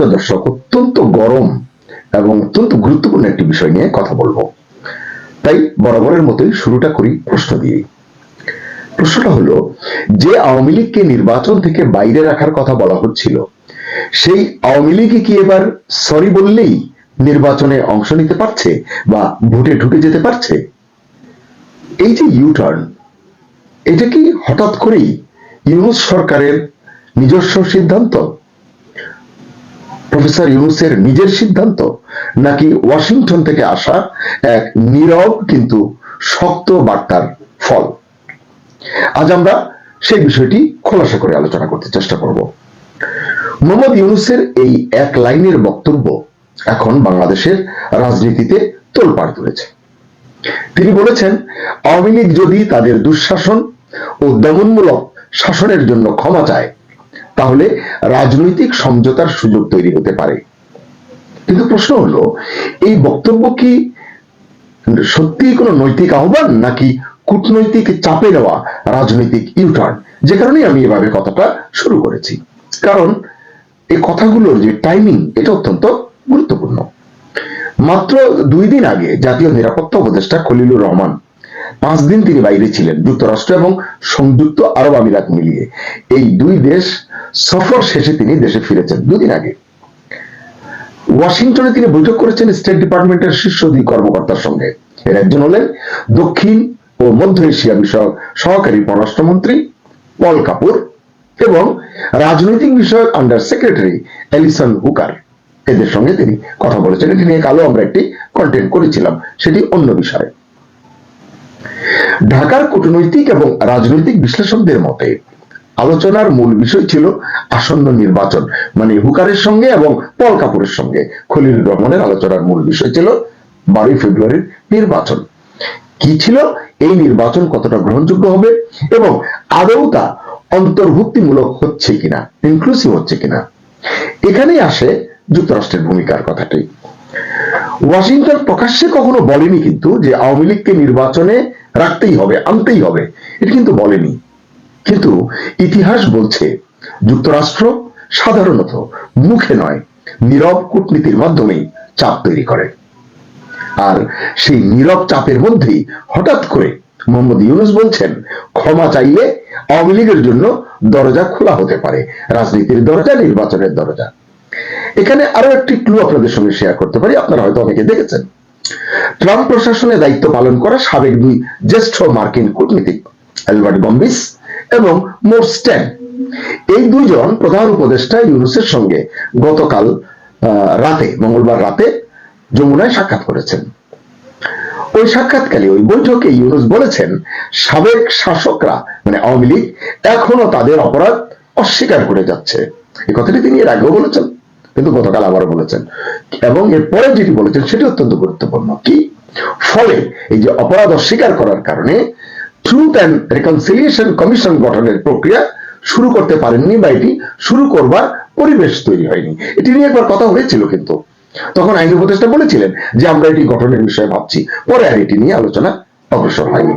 সুপ্রিয় দর্শক, অত্যন্ত গরম এবং অত্যন্ত গুরুত্বপূর্ণ একটি বিষয় নিয়ে কথা বলবো। তাই বরাবরের মতোই শুরুটা করি প্রশ্ন দিয়ে। প্রশ্নটা হলো, যে আওয়ামী লীগকে নির্বাচন থেকে বাইরে রাখার কথা বলা হচ্ছিল, সেই আওয়ামী লীগ কি এবার সরি বললেই নির্বাচনে অংশ নিতে পারছে বা ভোটে ঢুকে যেতে পারছে? এই যে ইউটার্ন, এটা কি হঠাৎ করেই ইউনূস সরকারের নিজস্ব সিদ্ধান্ত, প্রফেসর ইউনূসের নিজের সিদ্ধান্ত, নাকি ওয়াশিংটন থেকে আসা এক নীরব কিন্তু শক্ত বার্তার ফল? আজ আমরা সেই বিষয়টি খোলাসা করে আলোচনা করতে চেষ্টা করব। মোহাম্মদ ইউনূসের এই এক লাইনের বক্তব্য এখন বাংলাদেশের রাজনীতিতে তোলপাড় তুলেছে। তিনি বলেছেন, আওয়ামী লীগ যদি তাদের দুঃশাসন ও দমনমূলক শাসনের জন্য ক্ষমা চায়, তাহলে রাজনৈতিক সমঝোতার সুযোগ তৈরি হতে পারে। কিন্তু প্রশ্ন হলো, এই বক্তব্য কি সত্যি কোনো নৈতিক আহ্বান, নাকি কূটনৈতিক চাপে নেওয়া রাজনৈতিক ইউটার্ন? যে কারণে আমি এভাবে কথাটা শুরু করেছি, কারণ এই কথাগুলোর যে টাইমিং, এটা অত্যন্ত গুরুত্বপূর্ণ। মাত্র 2 দিন আগে জাতীয় নিরাপত্তা উপদেষ্টা খলিলুর রহমান 5 দিন তিনি বাইরে ছিলেন, যুক্তরাষ্ট্র এবং সংযুক্ত আরব আমিরাত মিলিয়ে এই 2 দেশ সফর শেষে তিনি দেশে ফিরেছেন 2 দিন আগে। ওয়াশিংটনে তিনি বৈঠক করেছেন স্টেট ডিপার্টমেন্টের শীর্ষ 2 কর্মকর্তার সঙ্গে। এর একজন হলেন দক্ষিণ ও মধ্য এশিয়া বিষয়ক সহকারী পররাষ্ট্রমন্ত্রী পল কাপুর এবং রাজনৈতিক বিষয়ক আন্ডার সেক্রেটারি এলিসন হুকার। এদের সঙ্গে তিনি কথা বলেছেন। এটি নিয়ে কালো আমরা একটি কন্টেন্ট করেছিলাম, সেটি অন্য বিষয়। ঢাকার কূটনৈতিক এবং রাজনৈতিক বিশ্লেষকদের মতে আলোচনার মূল বিষয় ছিল আসন্ন নির্বাচন, মানে হুকারের সঙ্গে এবং পল কাপুরের সঙ্গে খলিলুর রহমানের আলোচনার মূল বিষয় ছিল 12 ফেব্রুয়ারির নির্বাচন। কি ছিল এই নির্বাচন, কতটা গ্রহণযোগ্য হবে এবং আদৌ তা অন্তর্ভুক্তিমূলক হচ্ছে কিনা, ইনক্লুসিভ হচ্ছে কিনা। এখানেই আসে যুক্তরাষ্ট্রের ভূমিকার কথাটি। ওয়াশিংটন প্রকাশ্যে কখনো বলেনি কিন্তু যে আওয়ামী লীগকে নির্বাচনে রাখতেই হবে, আনতেই হবে, এটা কিন্তু বলেনি। কিন্তু ইতিহাস বলছে যুক্তরাষ্ট্র সাধারণত মুখে নয়, নীরব কূটনীতির মাধ্যমেই চাপ তৈরি করে। আর সেই নীরব চাপের মধ্যেই হঠাৎ করে মোহাম্মদ ইউনূস বলছেন, ক্ষমা চাইলে আওয়ামী লীগের জন্য দরজা খোলা হতে পারে, রাজনীতির দরজা, নির্বাচনের দরজা। এখানে আরো একটি ক্লু আপনাদের সঙ্গে শেয়ার করতে পারি, আপনারা হয়তো অনেকে দেখেছেন। ট্রাম্প প্রশাসনে দায়িত্ব পালন করা সাবেক 2 জ্যেষ্ঠ মার্কিন কূটনীতিক অ্যালবার্ট গম্বিস এবং মোর্স স্ট্যান, এই 2 জন প্রধান উপদেষ্টা ইউনূসের সঙ্গে গতকাল রাতে, মঙ্গলবার রাতে যমুনায় সাক্ষাৎ করেছেন। ওই সাক্ষাৎকালে, ওই বৈঠকে ইউনূস বলেছেন, সাবেক শাসকরা মানে আওয়ামী লীগ এখনো তাদের অপরাধ অস্বীকার করে যাচ্ছে। এই কথাটি তিনি এর আগেও বলেছেন, কিন্তু গতকাল আবারও বলেছেন। এবং এরপরে যেটি বলেছেন সেটি অত্যন্ত গুরুত্বপূর্ণ। কি ফলে এই যে অপরাধ অস্বীকার করার কারণে ট্রুথ অ্যান্ড রিকনসিলিয়েশন কমিশন গঠনের প্রক্রিয়া শুরু করতে পারেননি, বা এটি শুরু করবার পরিবেশ তৈরি হয়নি। এটি নিয়ে একবার কথা হয়েছিল, কিন্তু তখন আইন উপদেষ্টা বলেছিলেন যে আমরা এটি গঠনের বিষয়ে ভাবছি, পরে আর এটি নিয়ে আলোচনা অগ্রসর হয়নি।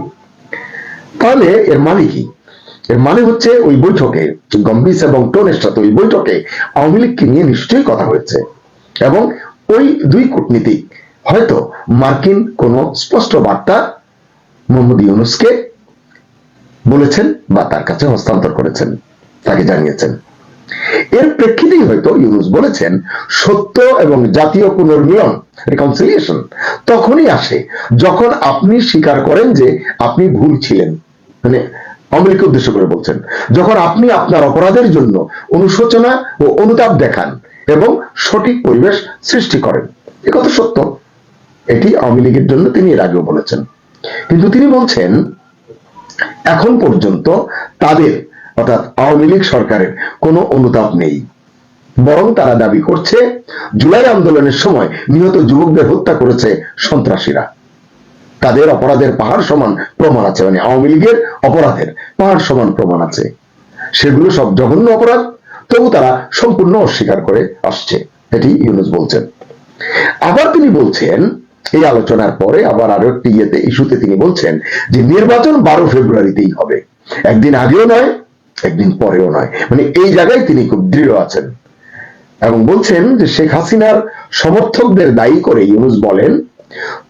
তাহলে এর মানে কি? এর মানে হচ্ছে ওই বৈঠকে গম্বিস এবং টোনের সাথে ওই বৈঠকে আওয়ামী লীগকে নিয়ে নিশ্চয়ই কথা হয়েছে, এবং ওই 2 কূটনীতিক হয়তো মার্কিন কোন স্পষ্ট বার্তা মোহাম্মদ ইউনূসকে বলেছেন বা তার কাছে হস্তান্তর করেছেন, তাকে জানিয়েছেন। এর প্রেক্ষিতেই হয়তো ইউনূস বলেছেন, সত্য এবং জাতীয় পুনর্মিলন, রিকনসিলিয়েশন তখনই আসে যখন আপনি স্বীকার করেন যে আপনি ভুল ছিলেন, মানে আওয়ামী লীগকে উদ্দেশ্য করে বলছেন, যখন আপনি আপনার অপরাধের জন্য অনুশোচনা ও অনুতাপ দেখান এবং সঠিক পরিবেশ সৃষ্টি করেন। এ কথা সত্য, এটি আওয়ামী লীগের জন্য তিনি এর আগেও বলেছেন। কিন্তু তিনি বলছেন, এখন পর্যন্ত তাদের, অর্থাৎ আওয়ামী লীগ সরকারের কোনো অনুতাপ নেই, বরং তারা দাবি করছে জুলাই আন্দোলনের সময় নিহত যুবকদের হত্যা করেছে সন্ত্রাসীরা। তাদের অপরাধের পাহাড় সমান প্রমাণ আছে, মানে আওয়ামী লীগের অপরাধের পাহাড় সমান প্রমাণ আছে, সেগুলো সব জঘন্য অপরাধ, তবু তারা সম্পূর্ণ অস্বীকার করে আসছে, এটি ইউনূস বলছেন। আবার তিনি বলছেন, এই আলোচনার পরে আবার আরো একটি ইস্যুতে তিনি বলছেন যে নির্বাচন 12 ফেব্রুয়ারিতেই হবে, একদিন আগেও নয়, একদিন পরেও নয়। মানে এই জায়গায় তিনি খুব দৃঢ় আছেন। এবং বলছেন যে শেখ হাসিনার সমর্থকদের দায়ী করে ইউনূস বলেন,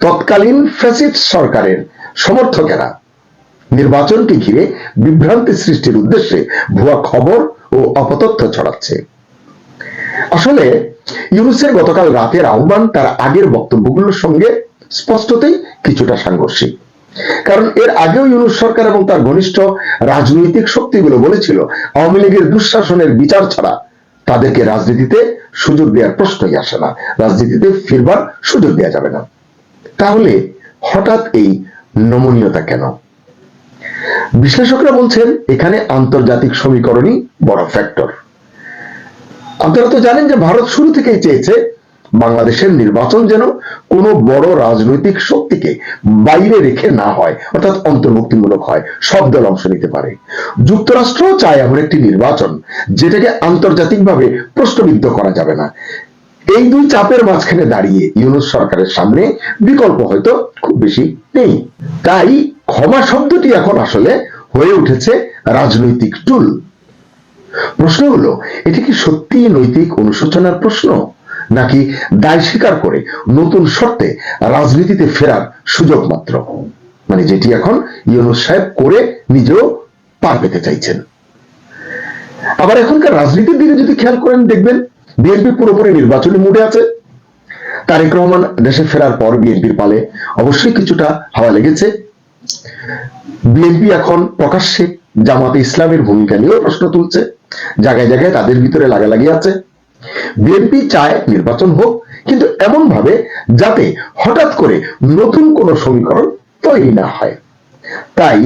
তৎকালীন ফ্যাসিস্ট সরকারের সমর্থকেরা নির্বাচনকে ঘিরে বিভ্রান্তি সৃষ্টির উদ্দেশ্যে ভুয়া খবর ও অপতথ্য ছড়াচ্ছে। আসলে ইউনূসের গতকাল রাতের আহ্বান তার আগের বক্তব্যগুলোর সঙ্গে স্পষ্টতই কিছুটা সাংঘর্ষিক। কারণ এর আগেও ইউনূস সরকার এবং তার ঘনিষ্ঠ রাজনৈতিক শক্তিগুলো বলেছিল আওয়ামী লীগের দুঃশাসনের বিচার ছাড়া তাদেরকে রাজনীতিতে সুযোগ দেওয়ার প্রশ্নই আসে না, রাজনীতিতে ফিরবার সুযোগ দেওয়া যাবে না। তাহলে হঠাৎ এই নমনীয়তা কেন? বিশ্লেষকরা বলছেন এখানে আন্তর্জাতিক সমীকরণই বড় ফ্যাক্টর। আপনারা তো জানেন যে ভারত শুরু থেকেই চেয়েছে বাংলাদেশের নির্বাচন যেন কোনো বড় রাজনৈতিক শক্তিকে বাইরে রেখে না হয়, অর্থাৎ অন্তর্ভুক্তিমূলক হয়, সব দল অংশ নিতে পারে। যুক্তরাষ্ট্র চায় এমন একটি নির্বাচন যেটাকে আন্তর্জাতিকভাবে প্রশ্নবিদ্ধ করা যাবে না। এই দুই চাপের মাঝখানে দাঁড়িয়ে ইউনূস সরকারের সামনে বিকল্প হয়তো খুব বেশি নেই। তাই ক্ষমা শব্দটি এখন আসলে হয়ে উঠেছে রাজনৈতিক টুল। প্রশ্ন হলো, এটি কি সত্যি নৈতিক অনুশোচনার প্রশ্ন, নাকি দায় স্বীকার করে নতুন শর্তে রাজনীতিতে ফেরার সুযোগ মাত্র, মানে যেটি এখন ইউনূস সাহেব করে নিজেও পার পেতে চাইছেন। আবার এখনকার রাজনীতির দিকে যদি খেয়াল করেন, দেখবেন বিএনপি পুরোপুরি নির্বাচনী মুডে আছে। তারেক রহমান দেশে ফেরার পর বিএনপির পালে অবশ্যই কিছুটা হাওয়া লেগেছে। বিএনপি এখন প্রকাশ্যে জামাতে ইসলামের ভূমিকা নিয়েও প্রশ্ন তুলছে, জায়গায় জায়গায় তাদের ভিতরে লাগালাগি আছে। বিএনপি চায় নির্বাচন হোক, কিন্তু এমন ভাবে যাতে হঠাৎ করে নতুন কোন সমীকরণ তৈরি না হয়। তাই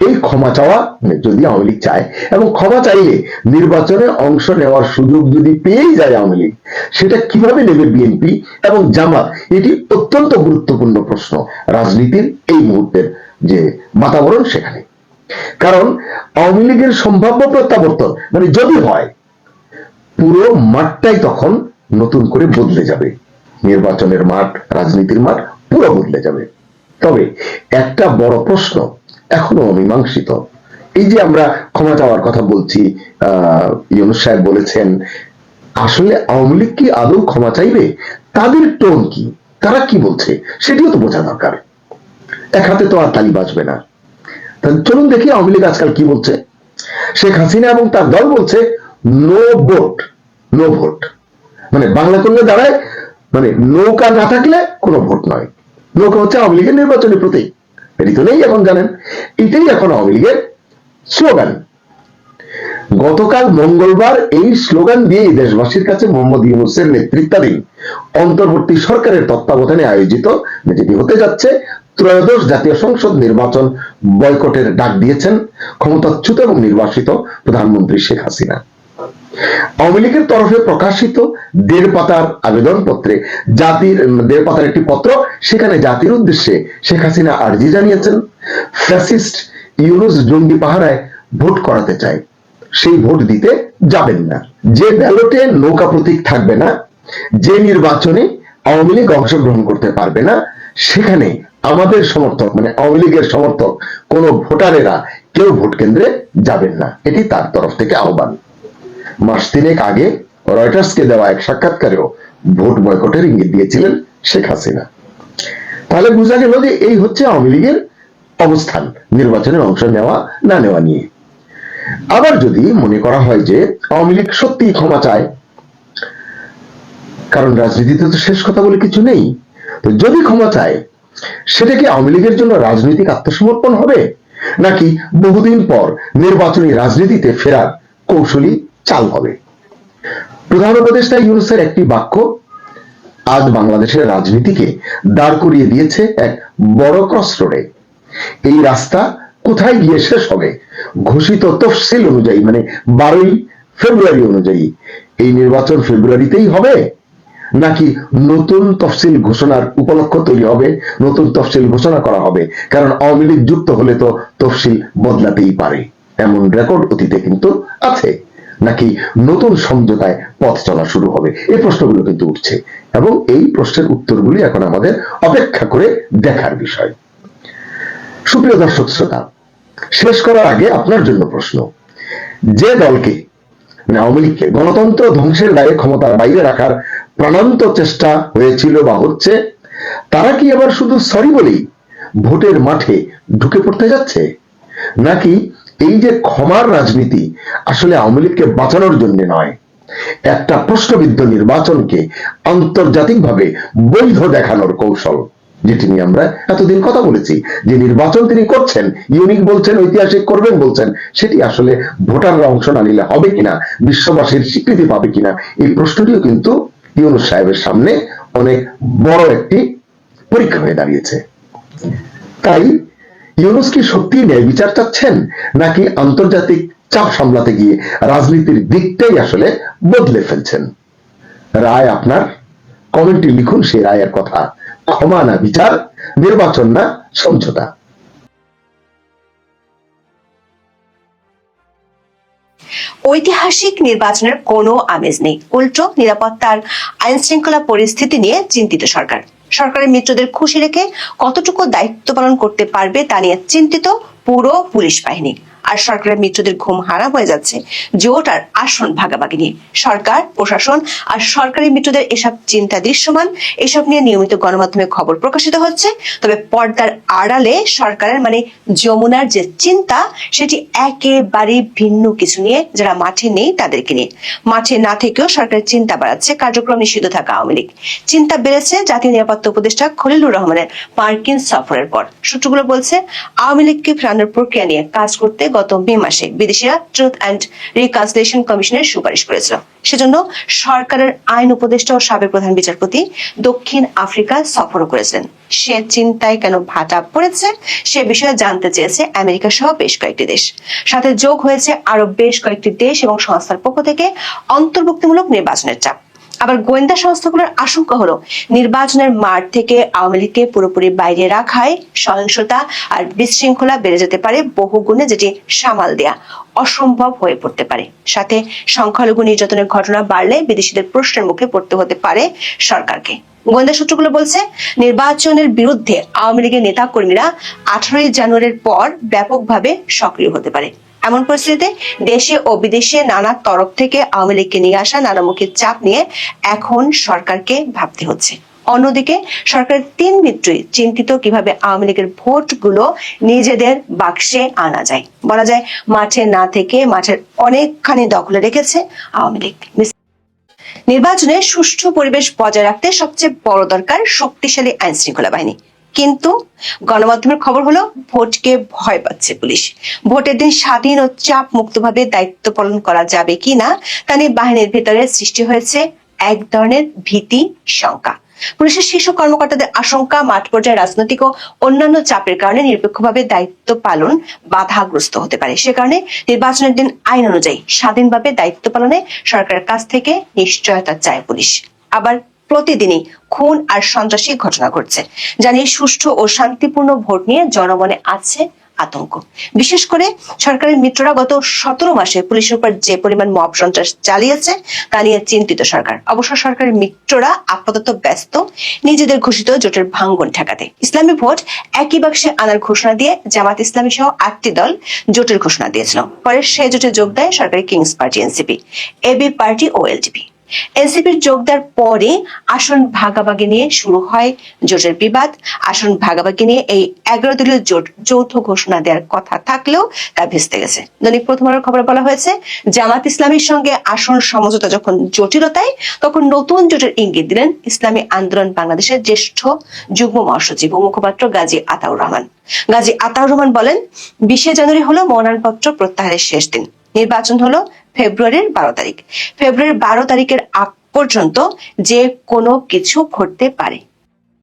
এই ক্ষমা চাওয়া, যদি আওয়ামী লীগ চায় এবং ক্ষমা চাইলে নির্বাচনে অংশ নেওয়ার সুযোগ যদি পেয়েই যায় আওয়ামী লীগ, সেটা কিভাবে নেবে বিএনপি এবং জামাত, এটি অত্যন্ত গুরুত্বপূর্ণ প্রশ্ন রাজনীতির এই মুহূর্তের যে বাতাবরণ সেখানে। কারণ আওয়ামী লীগের সম্ভাব্য প্রত্যাবর্তন, মানে যদি হয়, পুরো মাঠটাই তখন নতুন করে বদলে যাবে। নির্বাচনের মাঠ, রাজনীতির মাঠ পুরো বদলে যাবে। তবে একটা বড় প্রশ্ন এখনো অমীমাংসিত। এই যে আমরা ক্ষমা চাওয়ার কথা বলছি, ইউনূস সাহেব বলেছেন, আসলে আওয়ামী লীগ কি আদৌ ক্ষমা চাইবে? তাদের টোন কি, তারা কি বলছে সেটিও তো বোঝা দরকার। এক হাতে তো আর তালি বাজবে না। চলুন দেখি আওয়ামী লীগ আজকাল কি বলছে। শেখ হাসিনা এবং তার দল বলছে নো ভোট, নো ভোট, মানে বাংলা করলে দাঁড়ায়, মানে নৌকা না থাকলে কোনো ভোট নয়। নৌকা হচ্ছে আওয়ামী লীগের নির্বাচনী প্রতীক, এটি তো নেই এখন, জানেন। এটাই এখন আওয়ামী লীগের স্লোগান। গতকাল মঙ্গলবার এই স্লোগান দিয়েই দেশবাসীর কাছে মোহাম্মদ ইউনূসের নেতৃত্বাধীন অন্তর্বর্তী সরকারের তত্ত্বাবধানে আয়োজিত যেটি হতে যাচ্ছে ত্রয়োদশ জাতীয় সংসদ নির্বাচন বয়কটের ডাক দিয়েছেন ক্ষমতাচ্যুত এবং নির্বাসিত প্রধানমন্ত্রী শেখ হাসিনা। আওয়ামী লীগের তরফে প্রকাশিত 1.5 পাতার আবেদন পত্রে জাতির 1.5 পাতার একটি পত্র, সেখানে জাতির উদ্দেশ্যে শেখ হাসিনা আর্জি জানিয়েছেন, ফ্যাসিস্ট ইউনূস জঙ্গি পাহারায় ভোট করাতে চায়, সেই ভোট দিতে যাবেন না। যে ব্যালটে নৌকা প্রতীক থাকবে না, যে নির্বাচনে আওয়ামী লীগ অংশগ্রহণ করতে পারবে না, সেখানে আমাদের সমর্থক, মানে আওয়ামী লীগের সমর্থক কোন ভোটারেরা কেউ ভোট কেন্দ্রে যাবেন না, এটি তার তরফ থেকে আহ্বান। মাস 3 আগে রয়টার্সকে দেওয়া এক সাক্ষাৎকারেও ভোট বয়কটের ইঙ্গিত দিয়েছিলেন শেখ হাসিনা। তাহলে বোঝা গেল যে এই হচ্ছে আওয়ামী লীগের অবস্থান নির্বাচনে অংশ নেওয়া না নেওয়া নিয়ে। আবার যদি মনে করা হয় যে আওয়ামী লীগ সত্যিই ক্ষমা চায়, কারণ রাজনীতিতে তো শেষ কথা বলে কিছু নেই, তো যদি ক্ষমা চায়, সেটা কি আওয়ামী লীগের জন্য রাজনৈতিক আত্মসমর্পণ হবে, নাকি বহুদিন পর নির্বাচনী রাজনীতিতে ফেরার কৌশলী চাল হবে? প্রধান উপদেষ্টা ইউনূসের একটি বাক্য আজ বাংলাদেশের রাজনীতিকে দাঁড় করিয়ে দিয়েছে এক বড় ক্রসরোডে। এই রাস্তা কোথায় গিয়ে শেষ হবে? ঘোষিত তফসিল অনুযায়ী, মানে 12 ফেব্রুয়ারি অনুযায়ী এই নির্বাচন ফেব্রুয়ারিতেই হবে, নাকি নতুন তফসিল ঘোষণার উপলক্ষ তৈরি হবে, নতুন তফসিল ঘোষণা করা হবে? কারণ আওয়ামী লীগ যুক্ত হলে তো তফসিল বদলাতেই পারে, এমন রেকর্ড অতীতে কিন্তু আছে। নাকি নতুন সমঝোতায় পথ চলা শুরু হবে? এই প্রশ্নগুলো কিন্তু উঠছে, এবং এই প্রশ্নের উত্তরগুলি এখন আমাদের অপেক্ষা করে দেখার বিষয়। সুপ্রিয় দর্শক শ্রোতা, শেষ করার আগে আপনার জন্য প্রশ্ন, যে দলকে মানে আওয়ামী লীগকে গণতন্ত্র ধ্বংসের দায়ে ক্ষমতার বাইরে রাখার প্রাণান্ত চেষ্টা হয়েছিল বা হচ্ছে, তারা কি আবার শুধু সরি বলেই ভোটের মাঠে ঢুকে পড়তে যাচ্ছে, নাকি এই যে ক্ষমার রাজনীতি আসলে আওয়ামী লীগকে বাঁচানোর জন্য নয়, একটা প্রশ্নবিদ্ধ নির্বাচনকে আন্তর্জাতিকভাবে বৈধ দেখানোর কৌশল, যেটি নিয়ে আমরা এতদিন কথা বলেছি, যে নির্বাচন তিনি করছেন, ইউনিক বলছেন, ঐতিহাসিক করবেন বলছেন, সেটি আসলে ভোটাররা অংশ না নিলে হবে কিনা, বিশ্ববাসীর স্বীকৃতি পাবে কিনা, এই প্রশ্নটিও কিন্তু ইউনূস সাহেবের সামনে অনেক বড় একটি পরীক্ষা হয়ে দাঁড়িয়েছে। তাই ইউনূস কি সত্যি ন্যায় বিচার চাচ্ছেন, নাকি আন্তর্জাতিক চাপ সামলাতে গিয়ে রাজনীতির দিকটাই আসলে বদলে ফেলছেন? রায় আপনার, কমেন্টে লিখুন সেই রায়ের কথা। ক্ষমা না বিচার, নির্বাচন না সমঝোতা। ঐতিহাসিক নির্বাচনের কোনো আমেজ নেই, উল্টো নিরাপত্তার আইন শৃঙ্খলা পরিস্থিতি নিয়ে চিন্তিত সরকার। সরকারের মিত্রদের খুশি রেখে কতটুকু দায়িত্ব পালন করতে পারবে তা নিয়ে চিন্তিত পুরো পুলিশ বাহিনী। আর সরকারের মিত্রদের ঘুম হারাম হয়ে যাচ্ছে জোট আর আসন ভাগাভাগি নিয়ে। সরকার, প্রশাসন আর সরকারি মিত্রদের এসব চিন্তা দৃশ্যমান, এসব নিয়ে নিয়মিত গণমাধ্যমে খবর প্রকাশিত হচ্ছে। তবে পর্দার আড়ালে সরকারের মানে যমুনার যে চিন্তা, সেটি একেবারে ভিন্ন কিছু নিয়ে, যারা মাঠে নেই তাদেরকে নিয়ে। মাঠে না থেকেও সরকারের চিন্তা বাড়াচ্ছে কার্যক্রম নিষিদ্ধ থাকা আওয়ামী লীগ। চিন্তা বেড়েছে জাতীয় নিরাপত্তা উপদেষ্টা খলিলুর রহমানের মার্কিন সফরের পর। সূত্রগুলো বলছে, আওয়ামী লীগকে ফেরানোর প্রক্রিয়া নিয়ে কাজ করতে গত মে মাসে বিদেশিরা ট্রুথ অ্যান্ড রিকনসিলিয়েশন কমিশনের সুপারিশ করেছিল। সেজন্য সরকারের আইন উপদেষ্টা ও সাবেক প্রধান বিচারপতি দক্ষিণ আফ্রিকা সফরও করেছিলেন। সে চিন্তায় কেন ভাটা পড়েছে সে বিষয়ে জানতে চেয়েছে আমেরিকা সহ বেশ কয়েকটি দেশ। সাথে যোগ হয়েছে আরো বেশ কয়েকটি দেশ এবং সংস্থার পক্ষ থেকে অন্তর্ভুক্তিমূলক নির্বাচনের চাপ। আবার গোয়েন্দা সংস্থাগুলোর আশঙ্কা হলো, নির্বাচনের মাঠ থেকে আওয়ামী লীগকে পুরোপুরি বাইরে রাখায় সহিংসতা আর বিশৃঙ্খলা বেড়ে যেতে পারে বহুগুণে, যেটি সামাল দেয়া অসম্ভব হয়ে পড়তে পারে। সাথে সংখ্যালঘু নির্যাতনের ঘটনা বাড়লে বিদেশিদের প্রশ্নের মুখে পড়তে হতে পারে সরকারকে। গোয়েন্দা সূত্রগুলো বলছে, নির্বাচনের বিরুদ্ধে আওয়ামী লীগের নেতা কর্মীরা 18 জানুয়ারির পর ব্যাপকভাবে সক্রিয় হতে পারে। এমন পরিস্থিতিতে দেশে ও বিদেশে নানা তরফ থেকে আওয়ামী লীগকে নিয়ে আসা নানামুখী চাপ নিয়ে এখন সরকারকে ভাবতে হচ্ছে। অন্যদিকে সরকারের 3 মিত্রই চিন্তিত কিভাবে আওয়ামী লীগের ভোটগুলো নিজেদের বাক্সে আনা যায়। বলা যায়, মাঠে না থেকে মাঠের অনেকখানি দখলে রেখেছে আওয়ামী লীগ। নির্বাচনে সুষ্ঠু পরিবেশ বজায় রাখতে সবচেয়ে বড় দরকার শক্তিশালী আইন শৃঙ্খলা বাহিনী। কিন্তু গণমাধ্যমের খবর হলো, ভোটকে ভয় পাচ্ছে পুলিশ। ভোটের দিন স্বাধীন ও চাপ মুক্তভাবে দায়িত্ব পালন করা যাবে কিনা তা নিয়ে বাহিনীর ভেতরে সৃষ্টি হয়েছে এক ধরনের ভীতি, শঙ্কা। পুলিশের শীর্ষ কর্মকর্তাদের আশঙ্কা, মাঠ পর্যায়ে রাজনৈতিক ও অন্যান্য চাপের কারণে নিরপেক্ষভাবে দায়িত্ব পালন বাধাগ্রস্ত হতে পারে। সে কারণে নির্বাচনের দিন আইন অনুযায়ী স্বাধীনভাবে দায়িত্ব পালনে সরকারের কাছ থেকে নিশ্চয়তা চায় পুলিশ। আবার প্রতিদিনই খুন আর সন্ত্রাসী ঘটনা ঘটছে, জানিয়ে সুষ্ঠু ও শান্তিপূর্ণ ভোট নিয়ে জনমনে আছে আতঙ্ক। বিশেষ করে সরকারের মিত্ররা গত 17 মাসে পুলিশের উপর যে পরিমাণ মব সন্ত্রাস চালিয়েছে তা নিয়ে চিন্তিত সরকার। অবশ্য সরকারের মিত্ররা আপাতত ব্যস্ত নিজেদের ঘোষিত জোটের ভাঙ্গন ঠেকাতে। ইসলামী ভোট একই বাক্সে আনার ঘোষণা দিয়ে জামাত ইসলামী সহ 8টি দল জোটের ঘোষণা দিয়েছিল। পরে সে জোটে যোগ দেয় সরকারি kings party NCP, AB party ও এলডিপি। এনসিপির যোগ দেওয়ার পরে আসন ভাগাভাগি নিয়ে শুরু হয় জোটের বিবাদ। আসন ভাগাভাগি নিয়ে এই 11 দলীয় জোট যৌথ ঘোষণা দেওয়ার কথা থাকলেও তা ভেস্তে গেছে। দৈনিক প্রথম আলোর খবরে বলা হয়েছে, জামাত ইসলামীর সঙ্গে আসন সমঝোতা যখন জটিলতায়, তখন নতুন জোটের ইঙ্গিত দিলেন ইসলামী আন্দোলন বাংলাদেশের জ্যেষ্ঠ যুগ্ম মহাসচিব ও মুখপাত্র গাজী আতাউর রহমান। গাজী আতাউর রহমান বলেন, 20 জানুয়ারি হলো মনোনয়নপত্র প্রত্যাহারের শেষ দিন। নির্বাচন হলো ফেব্রুয়ারির 12 তারিখ। ফেব্রুয়ারির 12 তারিখের আগ পর্যন্ত যে কোনো কিছু ঘটতে পারে।